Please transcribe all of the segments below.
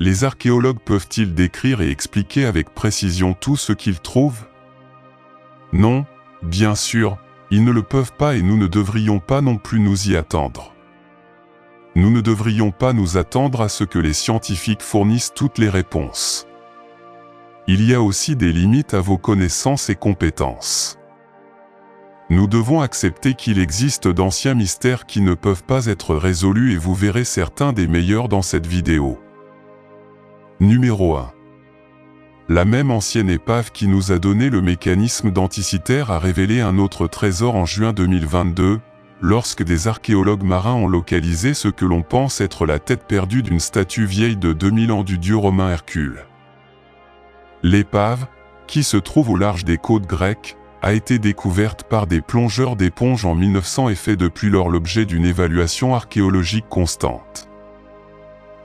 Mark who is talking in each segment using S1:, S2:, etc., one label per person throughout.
S1: les archéologues peuvent-ils décrire et expliquer avec précision tout ce qu'ils trouvent? Non, bien sûr, ils ne le peuvent pas et nous ne devrions pas non plus nous y attendre. Nous ne devrions pas nous attendre à ce que les scientifiques fournissent toutes les réponses. Il y a aussi des limites à vos connaissances et compétences. Nous devons accepter qu'il existe d'anciens mystères qui ne peuvent pas être résolus et vous verrez certains des meilleurs dans cette vidéo. Numéro 1. La même ancienne épave qui nous a donné le mécanisme d'Anticythère a révélé un autre trésor en juin 2022, lorsque des archéologues marins ont localisé ce que l'on pense être la tête perdue d'une statue vieille de 2000 ans du dieu romain Hercule. L'épave, qui se trouve au large des côtes grecques, a été découverte par des plongeurs d'éponge en 1900 et fait depuis lors l'objet d'une évaluation archéologique constante.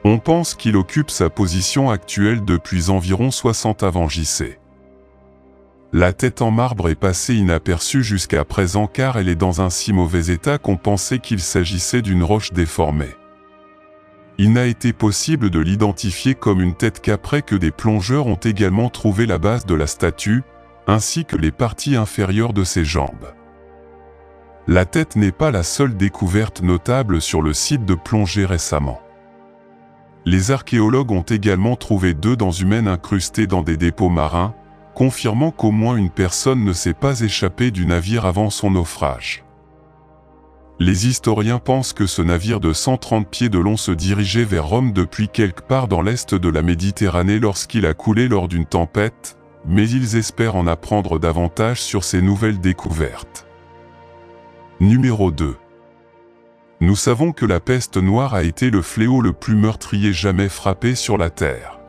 S1: On pense qu'il occupe sa position actuelle depuis environ 60 avant JC. La tête en marbre est passée inaperçue jusqu'à présent car elle est dans un si mauvais état qu'on pensait qu'il s'agissait d'une roche déformée. Il n'a été possible de l'identifier comme une tête qu'après que des plongeurs ont également trouvé la base de la statue, ainsi que les parties inférieures de ses jambes. La tête n'est pas la seule découverte notable sur le site de plongée récemment. Les archéologues ont également trouvé 2 dents humaines incrustées dans des dépôts marins, confirmant qu'au moins une personne ne s'est pas échappée du navire avant son naufrage. Les historiens pensent que ce navire de 130 pieds de long se dirigeait vers Rome depuis quelque part dans l'est de la Méditerranée lorsqu'il a coulé lors d'une tempête, mais ils espèrent en apprendre davantage sur ces nouvelles découvertes. Numéro 2. Nous savons que la peste noire a été le fléau le plus meurtrier jamais frappé sur la Terre.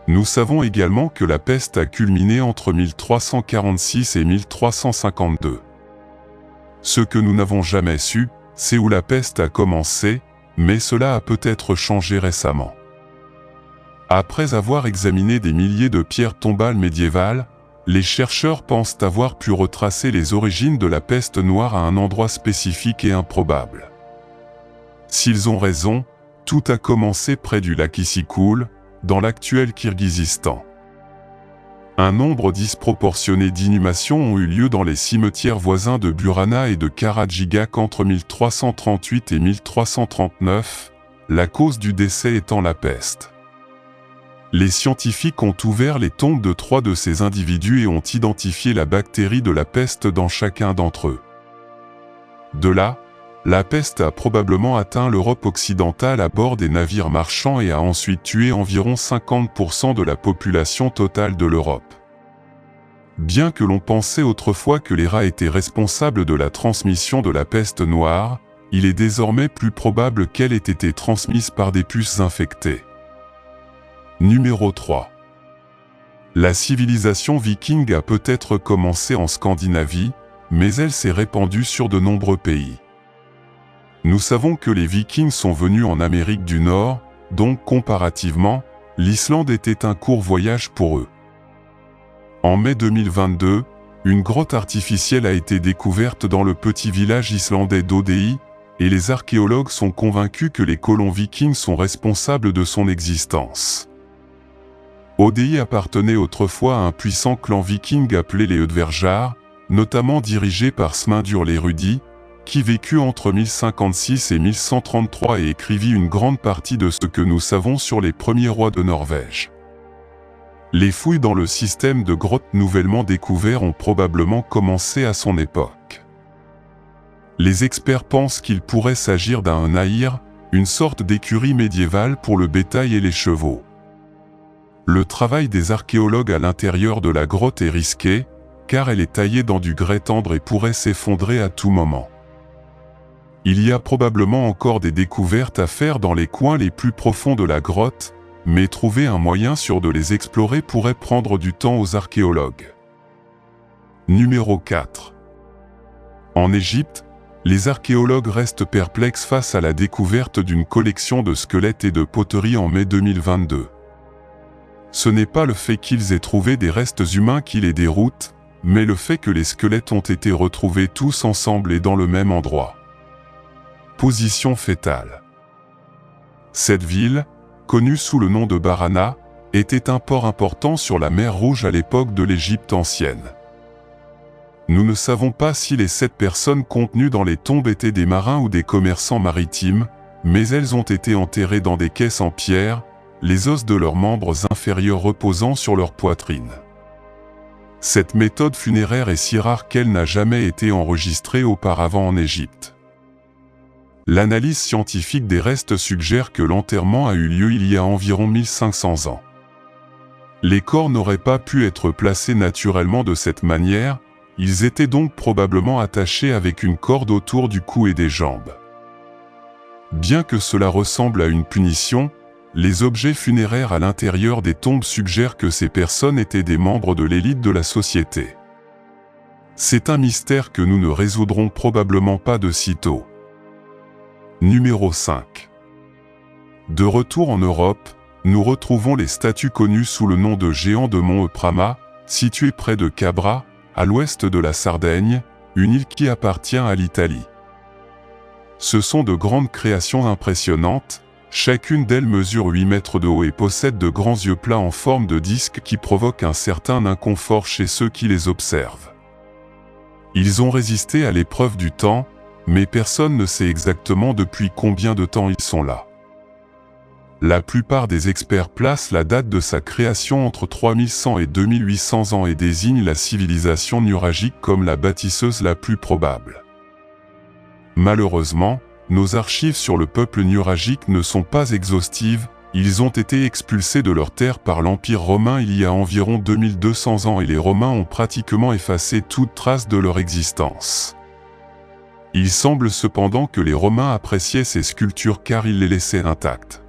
S1: Nous savons également que la peste a culminé entre 1346 et 1352. Ce que nous n'avons jamais su, c'est où la peste a commencé, mais cela a peut-être changé récemment. Après avoir examiné des milliers de pierres tombales médiévales, les chercheurs pensent avoir pu retracer les origines de la peste noire à un endroit spécifique et improbable. S'ils ont raison, tout a commencé près du lac Issyk-Kul, dans l'actuel Kirghizistan. Un nombre disproportionné d'inhumations ont eu lieu dans les cimetières voisins de Burana et de Karadzhigak entre 1338 et 1339, la cause du décès étant la peste. Les scientifiques ont ouvert les tombes de 3 de ces individus et ont identifié la bactérie de la peste dans chacun d'entre eux. De là, la peste a probablement atteint l'Europe occidentale à bord des navires marchands et a ensuite tué environ 50% de la population totale de l'Europe. Bien que l'on pensait autrefois que les rats étaient responsables de la transmission de la peste noire, il est désormais plus probable qu'elle ait été transmise par des puces infectées. Numéro 3. La civilisation viking a peut-être commencé en Scandinavie, mais elle s'est répandue sur de nombreux pays. Nous savons que les Vikings sont venus en Amérique du Nord, donc comparativement, l'Islande était un court voyage pour eux. En mai 2022, une grotte artificielle a été découverte dans le petit village islandais d'Odei, et les archéologues sont convaincus que les colons vikings sont responsables de son existence. Odei appartenait autrefois à un puissant clan viking appelé les Eudverjar, notamment dirigé par Smindur l'érudit, qui vécut entre 1056 et 1133 et écrivit une grande partie de ce que nous savons sur les premiers rois de Norvège. Les fouilles dans le système de grottes nouvellement découvert ont probablement commencé à son époque. Les experts pensent qu'il pourrait s'agir d'un nahir, une sorte d'écurie médiévale pour le bétail et les chevaux. Le travail des archéologues à l'intérieur de la grotte est risqué, car elle est taillée dans du grès tendre et pourrait s'effondrer à tout moment. Il y a probablement encore des découvertes à faire dans les coins les plus profonds de la grotte, mais trouver un moyen sûr de les explorer pourrait prendre du temps aux archéologues. Numéro 4. En Égypte, les archéologues restent perplexes face à la découverte d'une collection de squelettes et de poteries en mai 2022. Ce n'est pas le fait qu'ils aient trouvé des restes humains qui les déroute, mais le fait que les squelettes ont été retrouvés tous ensemble et dans le même endroit. Position fétale. Cette ville, connu sous le nom de Barana, était un port important sur la mer Rouge à l'époque de l'Égypte ancienne. Nous ne savons pas si les 7 personnes contenues dans les tombes étaient des marins ou des commerçants maritimes, mais elles ont été enterrées dans des caisses en pierre, les os de leurs membres inférieurs reposant sur leur poitrine. Cette méthode funéraire est si rare qu'elle n'a jamais été enregistrée auparavant en Égypte. L'analyse scientifique des restes suggère que l'enterrement a eu lieu il y a environ 1500 ans. Les corps n'auraient pas pu être placés naturellement de cette manière, ils étaient donc probablement attachés avec une corde autour du cou et des jambes. Bien que cela ressemble à une punition, les objets funéraires à l'intérieur des tombes suggèrent que ces personnes étaient des membres de l'élite de la société. C'est un mystère que nous ne résoudrons probablement pas de sitôt. Numéro 5. De retour en Europe, nous retrouvons les statues connues sous le nom de géants de Mont Prama, situées près de Cabra, à l'ouest de la Sardaigne, une île qui appartient à l'Italie. Ce sont de grandes créations impressionnantes, chacune d'elles mesure 8 mètres de haut et possède de grands yeux plats en forme de disque qui provoquent un certain inconfort chez ceux qui les observent. Ils ont résisté à l'épreuve du temps, mais personne ne sait exactement depuis combien de temps ils sont là. La plupart des experts placent la date de sa création entre 3100 et 2800 ans et désignent la civilisation nuragique comme la bâtisseuse la plus probable. Malheureusement, nos archives sur le peuple nuragique ne sont pas exhaustives, ils ont été expulsés de leur terre par l'Empire romain il y a environ 2200 ans et les Romains ont pratiquement effacé toute trace de leur existence. Il semble cependant que les Romains appréciaient ces sculptures car ils les laissaient intactes.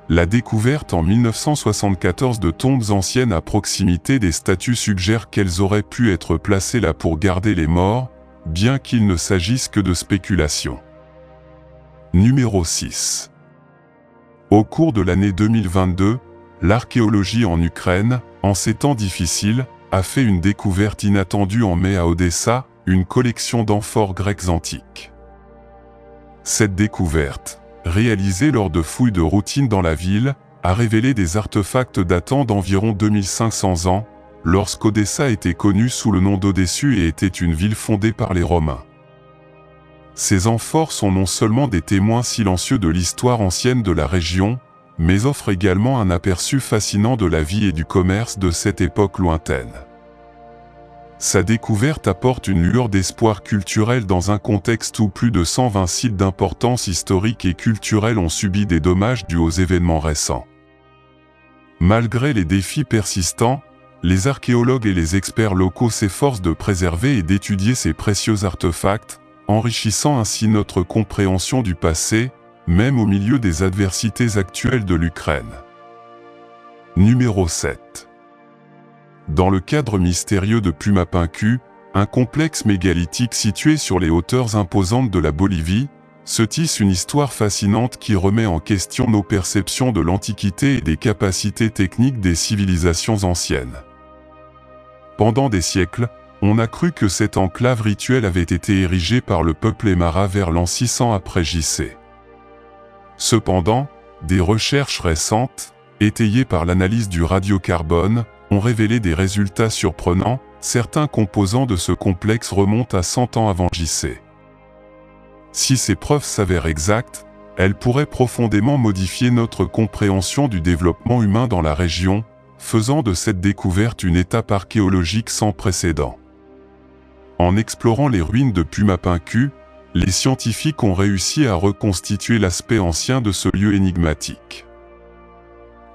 S1: La découverte en 1974 de tombes anciennes à proximité des statues suggère qu'elles auraient pu être placées là pour garder les morts, bien qu'il ne s'agisse que de spéculation. Numéro 6. Au cours de l'année 2022, l'archéologie en Ukraine, en ces temps difficiles, a fait une découverte inattendue en mai à Odessa, une collection d'amphores grecques antiques. Cette découverte, réalisée lors de fouilles de routine dans la ville, a révélé des artefacts datant d'environ 2500 ans, lorsqu'Odessa était connue sous le nom d'Odessu et était une ville fondée par les Romains. Ces amphores sont non seulement des témoins silencieux de l'histoire ancienne de la région, mais offrent également un aperçu fascinant de la vie et du commerce de cette époque lointaine. Sa découverte apporte une lueur d'espoir culturel dans un contexte où plus de 120 sites d'importance historique et culturelle ont subi des dommages dus aux événements récents. Malgré les défis persistants, les archéologues et les experts locaux s'efforcent de préserver et d'étudier ces précieux artefacts, enrichissant ainsi notre compréhension du passé, même au milieu des adversités actuelles de l'Ukraine. Numéro 7. Dans le cadre mystérieux de Pumapunku, un complexe mégalithique situé sur les hauteurs imposantes de la Bolivie, se tisse une histoire fascinante qui remet en question nos perceptions de l'Antiquité et des capacités techniques des civilisations anciennes. Pendant des siècles, on a cru que cette enclave rituelle avait été érigée par le peuple Aymara vers l'an 600 après JC. Cependant, des recherches récentes, étayées par l'analyse du radiocarbone, ont révélé des résultats surprenants. Certains composants de ce complexe remontent à 100 ans avant JC. Si ces preuves s'avèrent exactes, elles pourraient profondément modifier notre compréhension du développement humain dans la région, faisant de cette découverte une étape archéologique sans précédent. En explorant les ruines de Pumapunku, les scientifiques ont réussi à reconstituer l'aspect ancien de ce lieu énigmatique.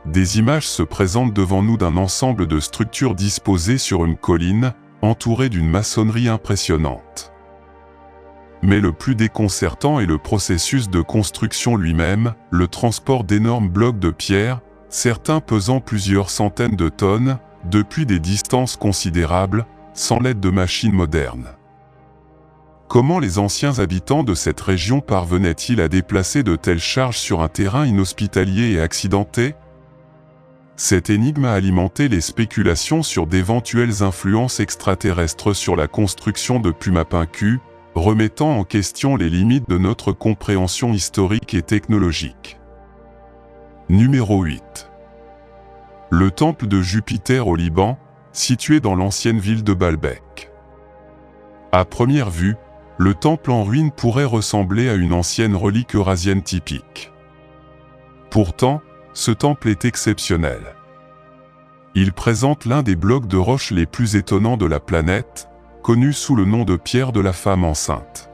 S1: Des images se présentent devant nous d'un ensemble de structures disposées sur une colline, entourées d'une maçonnerie impressionnante. Mais le plus déconcertant est le processus de construction lui-même, le transport d'énormes blocs de pierre, certains pesant plusieurs centaines de tonnes, depuis des distances considérables, sans l'aide de machines modernes. Comment les anciens habitants de cette région parvenaient-ils à déplacer de telles charges sur un terrain inhospitalier et accidenté ? Cette énigme a alimenté les spéculations sur d'éventuelles influences extraterrestres sur la construction de Pumapunku, remettant en question les limites de notre compréhension historique et technologique. Numéro 8. Le temple de Jupiter au Liban, situé dans l'ancienne ville de Baalbek. À première vue, le temple en ruine pourrait ressembler à une ancienne relique eurasienne typique. Pourtant, ce temple est exceptionnel. Il présente l'un des blocs de roche les plus étonnants de la planète, connu sous le nom de pierre de la femme enceinte.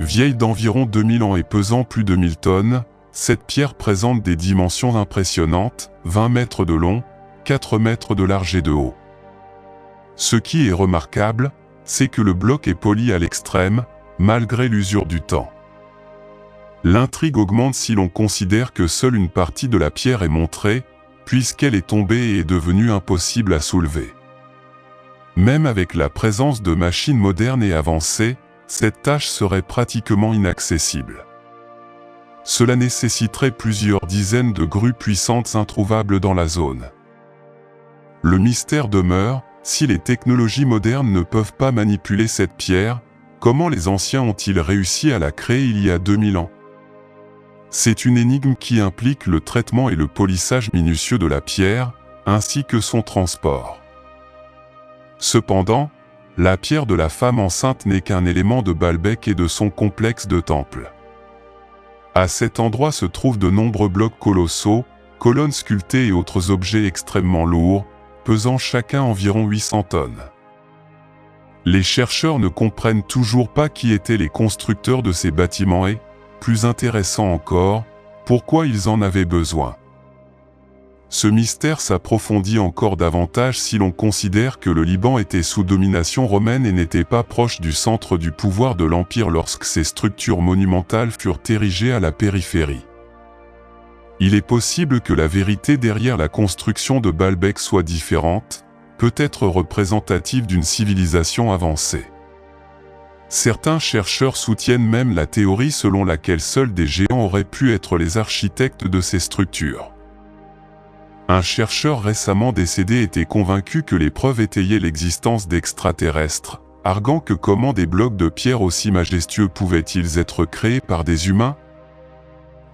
S1: Vieille d'environ 2000 ans et pesant plus de 1000 tonnes, cette pierre présente des dimensions impressionnantes, 20 mètres de long, 4 mètres de large et de haut. Ce qui est remarquable, c'est que le bloc est poli à l'extrême, malgré l'usure du temps. L'intrigue augmente si l'on considère que seule une partie de la pierre est montrée, puisqu'elle est tombée et est devenue impossible à soulever. Même avec la présence de machines modernes et avancées, cette tâche serait pratiquement inaccessible. Cela nécessiterait plusieurs dizaines de grues puissantes introuvables dans la zone. Le mystère demeure, si les technologies modernes ne peuvent pas manipuler cette pierre, comment les anciens ont-ils réussi à la créer il y a 2000 ans? C'est une énigme qui implique le traitement et le polissage minutieux de la pierre, ainsi que son transport. Cependant, la pierre de la femme enceinte n'est qu'un élément de Baalbek et de son complexe de temples. À cet endroit se trouvent de nombreux blocs colossaux, colonnes sculptées et autres objets extrêmement lourds, pesant chacun environ 800 tonnes. Les chercheurs ne comprennent toujours pas qui étaient les constructeurs de ces bâtiments et, plus intéressant encore, pourquoi ils en avaient besoin. Ce mystère s'approfondit encore davantage si l'on considère que le Liban était sous domination romaine et n'était pas proche du centre du pouvoir de l'Empire lorsque ces structures monumentales furent érigées à la périphérie. Il est possible que la vérité derrière la construction de Baalbek soit différente, peut-être représentative d'une civilisation avancée. Certains chercheurs soutiennent même la théorie selon laquelle seuls des géants auraient pu être les architectes de ces structures. Un chercheur récemment décédé était convaincu que les preuves étayaient l'existence d'extraterrestres, arguant que comment des blocs de pierre aussi majestueux pouvaient-ils être créés par des humains?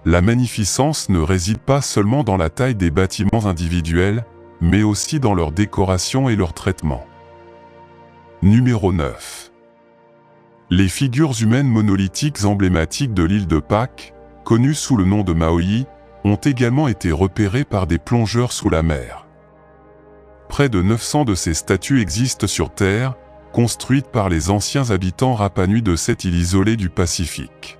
S1: La magnificence ne réside pas seulement dans la taille des bâtiments individuels, mais aussi dans leur décoration et leur traitement. Numéro 9. Les figures humaines monolithiques emblématiques de l'île de Pâques, connues sous le nom de Maui, ont également été repérées par des plongeurs sous la mer. Près de 900 de ces statues existent sur Terre, construites par les anciens habitants Rapanui de cette île isolée du Pacifique.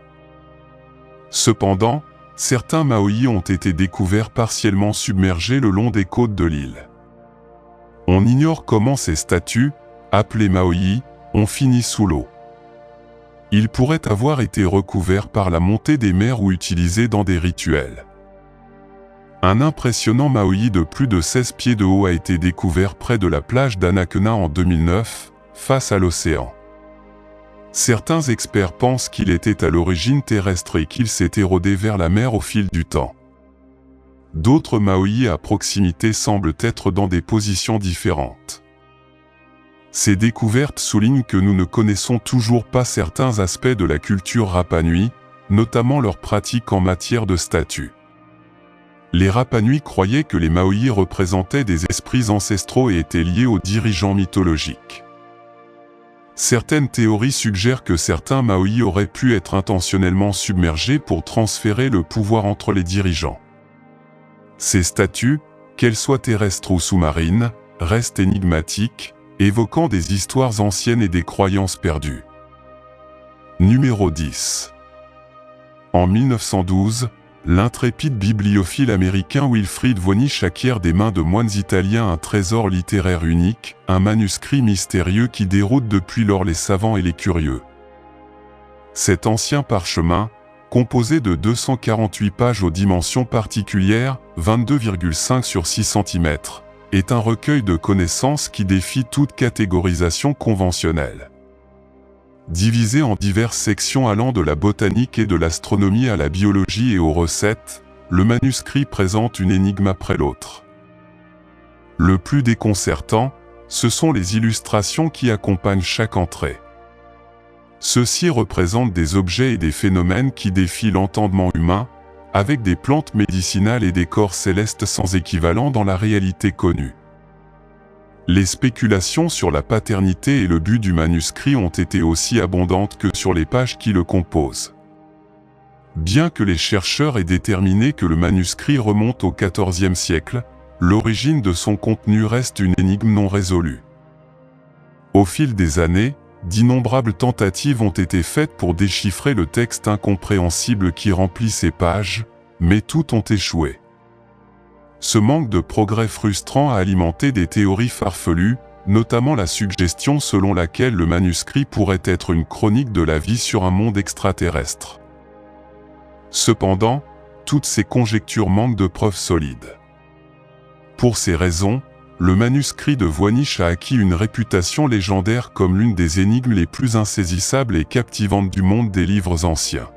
S1: Cependant, certains Maohis ont été découverts partiellement submergés le long des côtes de l'île. On ignore comment ces statues, appelées Maohis, ont fini sous l'eau. Ils pourraient avoir été recouverts par la montée des mers ou utilisés dans des rituels. Un impressionnant Maohi de plus de 16 pieds de haut a été découvert près de la plage d'Anakena en 2009, face à l'océan. Certains experts pensent qu'il était à l'origine terrestre et qu'il s'est érodé vers la mer au fil du temps. D'autres Maohis à proximité semblent être dans des positions différentes. Ces découvertes soulignent que nous ne connaissons toujours pas certains aspects de la culture Rapanui, notamment leurs pratiques en matière de statues. Les Rapanui croyaient que les Maohis représentaient des esprits ancestraux et étaient liés aux dirigeants mythologiques. Certaines théories suggèrent que certains Maohis auraient pu être intentionnellement submergés pour transférer le pouvoir entre les dirigeants. Ces statues, qu'elles soient terrestres ou sous-marines, restent énigmatiques, évoquant des histoires anciennes et des croyances perdues. Numéro 10. En 1912, l'intrépide bibliophile américain Wilfrid Voynich acquiert des mains de moines italiens un trésor littéraire unique, un manuscrit mystérieux qui déroute depuis lors les savants et les curieux. Cet ancien parchemin, composé de 248 pages aux dimensions particulières, 22,5 sur 6 cm, est un recueil de connaissances qui défie toute catégorisation conventionnelle. Divisé en diverses sections allant de la botanique et de l'astronomie à la biologie et aux recettes, le manuscrit présente une énigme après l'autre. Le plus déconcertant, ce sont les illustrations qui accompagnent chaque entrée. Ceux-ci représentent des objets et des phénomènes qui défient l'entendement humain, avec des plantes médicinales et des corps célestes sans équivalent dans la réalité connue. Les spéculations sur la paternité et le but du manuscrit ont été aussi abondantes que sur les pages qui le composent. Bien que les chercheurs aient déterminé que le manuscrit remonte au XIVe siècle, l'origine de son contenu reste une énigme non résolue. Au fil des années, d'innombrables tentatives ont été faites pour déchiffrer le texte incompréhensible qui remplit ces pages, mais toutes ont échoué. Ce manque de progrès frustrant a alimenté des théories farfelues, notamment la suggestion selon laquelle le manuscrit pourrait être une chronique de la vie sur un monde extraterrestre. Cependant, toutes ces conjectures manquent de preuves solides. Pour ces raisons, le manuscrit de Voynich a acquis une réputation légendaire comme l'une des énigmes les plus insaisissables et captivantes du monde des livres anciens.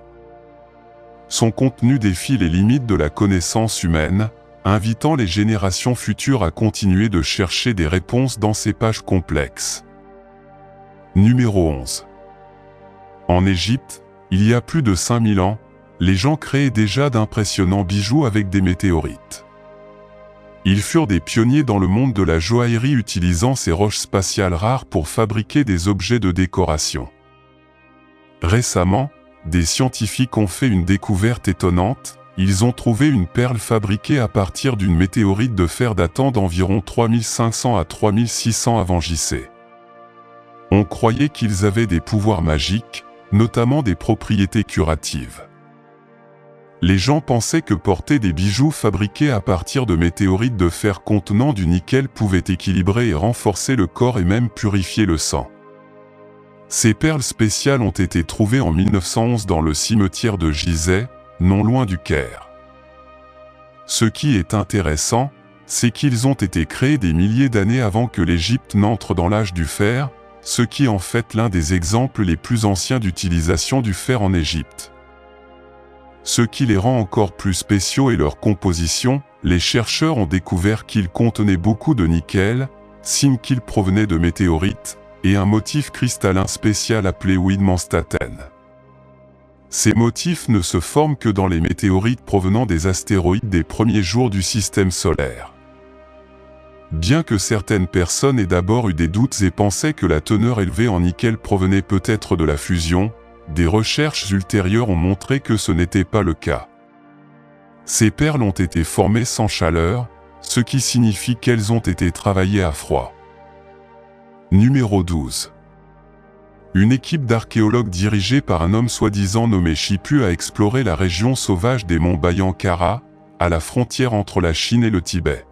S1: Son contenu défie les limites de la connaissance humaine, invitant les générations futures à continuer de chercher des réponses dans ces pages complexes. Numéro 11. En Égypte, il y a plus de 5000 ans, les gens créaient déjà d'impressionnants bijoux avec des météorites. Ils furent des pionniers dans le monde de la joaillerie utilisant ces roches spatiales rares pour fabriquer des objets de décoration. Récemment, des scientifiques ont fait une découverte étonnante, ils ont trouvé une perle fabriquée à partir d'une météorite de fer datant d'environ 3500 à 3600 avant JC. On croyait qu'ils avaient des pouvoirs magiques, notamment des propriétés curatives. Les gens pensaient que porter des bijoux fabriqués à partir de météorites de fer contenant du nickel pouvait équilibrer et renforcer le corps et même purifier le sang. Ces perles spéciales ont été trouvées en 1911 dans le cimetière de Gizeh, non loin du Caire. Ce qui est intéressant, c'est qu'ils ont été créés des milliers d'années avant que l'Égypte n'entre dans l'âge du fer, ce qui en fait l'un des exemples les plus anciens d'utilisation du fer en Égypte. Ce qui les rend encore plus spéciaux est leur composition, les chercheurs ont découvert qu'ils contenaient beaucoup de nickel, signe qu'ils provenaient de météorites, et un motif cristallin spécial appelé Widmanstaten. Ces motifs ne se forment que dans les météorites provenant des astéroïdes des premiers jours du système solaire. Bien que certaines personnes aient d'abord eu des doutes et pensaient que la teneur élevée en nickel provenait peut-être de la fusion, des recherches ultérieures ont montré que ce n'était pas le cas. Ces perles ont été formées sans chaleur, ce qui signifie qu'elles ont été travaillées à froid. Numéro 12. Une équipe d'archéologues dirigée par un homme soi-disant nommé Chipu a exploré la région sauvage des monts Bayankara, à la frontière entre la Chine et le Tibet.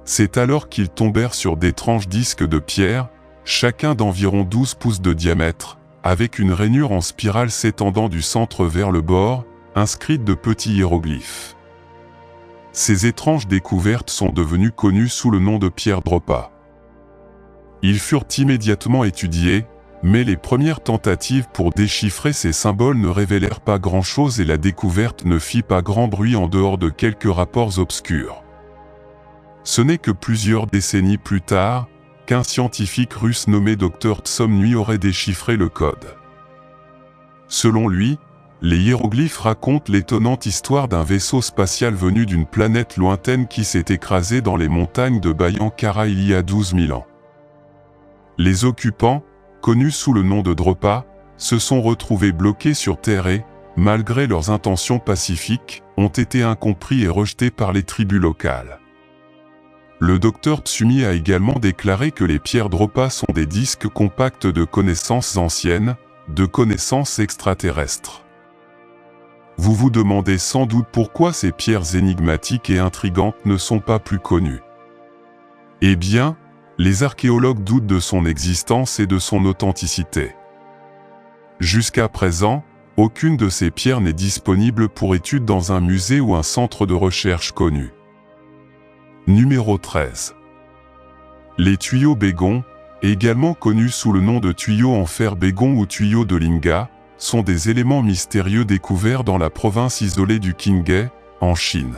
S1: C'est alors qu'ils tombèrent sur d'étranges disques de pierre, chacun d'environ 12 pouces de diamètre, avec une rainure en spirale s'étendant du centre vers le bord, inscrite de petits hiéroglyphes. Ces étranges découvertes sont devenues connues sous le nom de pierres Dropa. Ils furent immédiatement étudiés, mais les premières tentatives pour déchiffrer ces symboles ne révélèrent pas grand-chose et la découverte ne fit pas grand bruit en dehors de quelques rapports obscurs. Ce n'est que plusieurs décennies plus tard, qu'un scientifique russe nommé Dr Tsomnui aurait déchiffré le code. Selon lui, les hiéroglyphes racontent l'étonnante histoire d'un vaisseau spatial venu d'une planète lointaine qui s'est écrasé dans les montagnes de Bayankara il y a 12 000 ans. Les occupants, connus sous le nom de Dropa, se sont retrouvés bloqués sur Terre et, malgré leurs intentions pacifiques, ont été incompris et rejetés par les tribus locales. Le docteur Tsumi a également déclaré que les pierres Dropa sont des disques compacts de connaissances anciennes, de connaissances extraterrestres. Vous vous demandez sans doute pourquoi ces pierres énigmatiques et intrigantes ne sont pas plus connues. Eh bien, les archéologues doutent de son existence et de son authenticité. Jusqu'à présent, aucune de ces pierres n'est disponible pour étude dans un musée ou un centre de recherche connu. Numéro 13. Les tuyaux Bégon, également connus sous le nom de tuyaux en fer Bégon ou tuyaux de Linga, sont des éléments mystérieux découverts dans la province isolée du Qinghai, en Chine.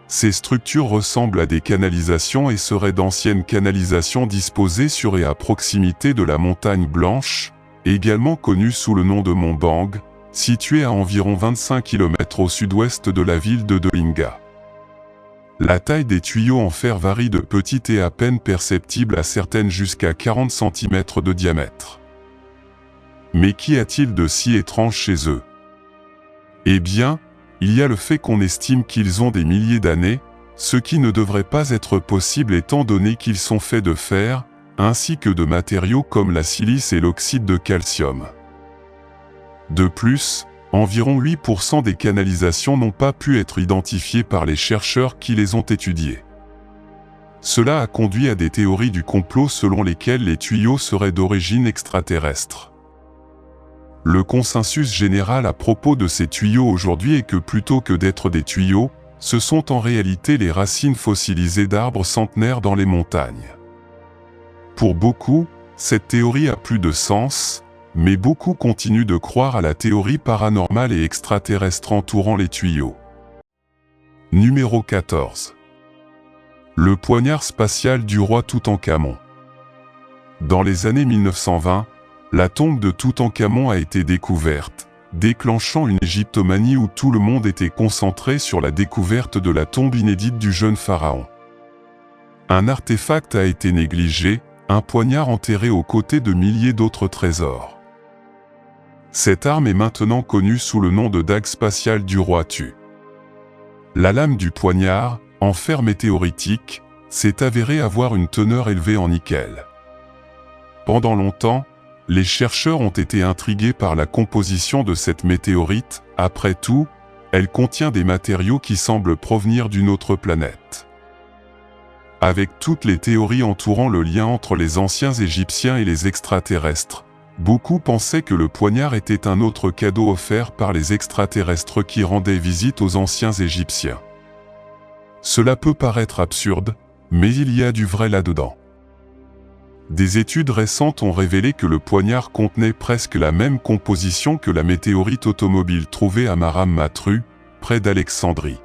S1: Ces structures ressemblent à des canalisations et seraient d'anciennes canalisations disposées sur et à proximité de la montagne Blanche, également connue sous le nom de Mont Bang, situé à environ 25 km au sud-ouest de la ville de Dolinga. La taille des tuyaux en fer varie de petite et à peine perceptible à certaines jusqu'à 40 cm de diamètre. Mais qu'y a-t-il de si étrange chez eux? Eh bien, il y a le fait qu'on estime qu'ils ont des milliers d'années, ce qui ne devrait pas être possible étant donné qu'ils sont faits de fer, ainsi que de matériaux comme la silice et l'oxyde de calcium. De plus, environ 8% des canalisations n'ont pas pu être identifiées par les chercheurs qui les ont étudiées. Cela a conduit à des théories du complot selon lesquelles les tuyaux seraient d'origine extraterrestre. Le consensus général à propos de ces tuyaux aujourd'hui est que plutôt que d'être des tuyaux, ce sont en réalité les racines fossilisées d'arbres centenaires dans les montagnes. Pour beaucoup, cette théorie a plus de sens, mais beaucoup continuent de croire à la théorie paranormale et extraterrestre entourant les tuyaux. Numéro 14. Le poignard spatial du roi Toutankhamon. Dans les années 1920, la tombe de Toutankhamon a été découverte, déclenchant une égyptomanie où tout le monde était concentré sur la découverte de la tombe inédite du jeune pharaon. Un artefact a été négligé, un poignard enterré aux côtés de milliers d'autres trésors. Cette arme est maintenant connue sous le nom de dague spatiale du roi Thu. La lame du poignard, en fer météoritique, s'est avérée avoir une teneur élevée en nickel. Pendant longtemps, les chercheurs ont été intrigués par la composition de cette météorite. Après tout, elle contient des matériaux qui semblent provenir d'une autre planète. Avec toutes les théories entourant le lien entre les anciens Égyptiens et les extraterrestres, beaucoup pensaient que le poignard était un autre cadeau offert par les extraterrestres qui rendaient visite aux anciens Égyptiens. Cela peut paraître absurde, mais il y a du vrai là-dedans. Des études récentes ont révélé que le poignard contenait presque la même composition que la météorite automobile trouvée à Maram Matru, près d'Alexandrie.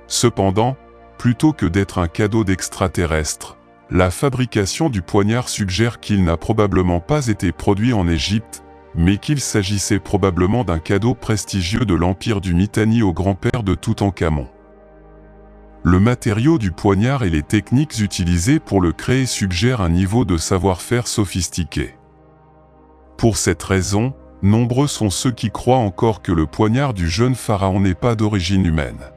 S1: Cependant, plutôt que d'être un cadeau d'extraterrestres, la fabrication du poignard suggère qu'il n'a probablement pas été produit en Égypte, mais qu'il s'agissait probablement d'un cadeau prestigieux de l'empire du Mitanni au grand-père de Toutankhamon. Le matériau du poignard et les techniques utilisées pour le créer suggèrent un niveau de savoir-faire sophistiqué. Pour cette raison, nombreux sont ceux qui croient encore que le poignard du jeune pharaon n'est pas d'origine humaine.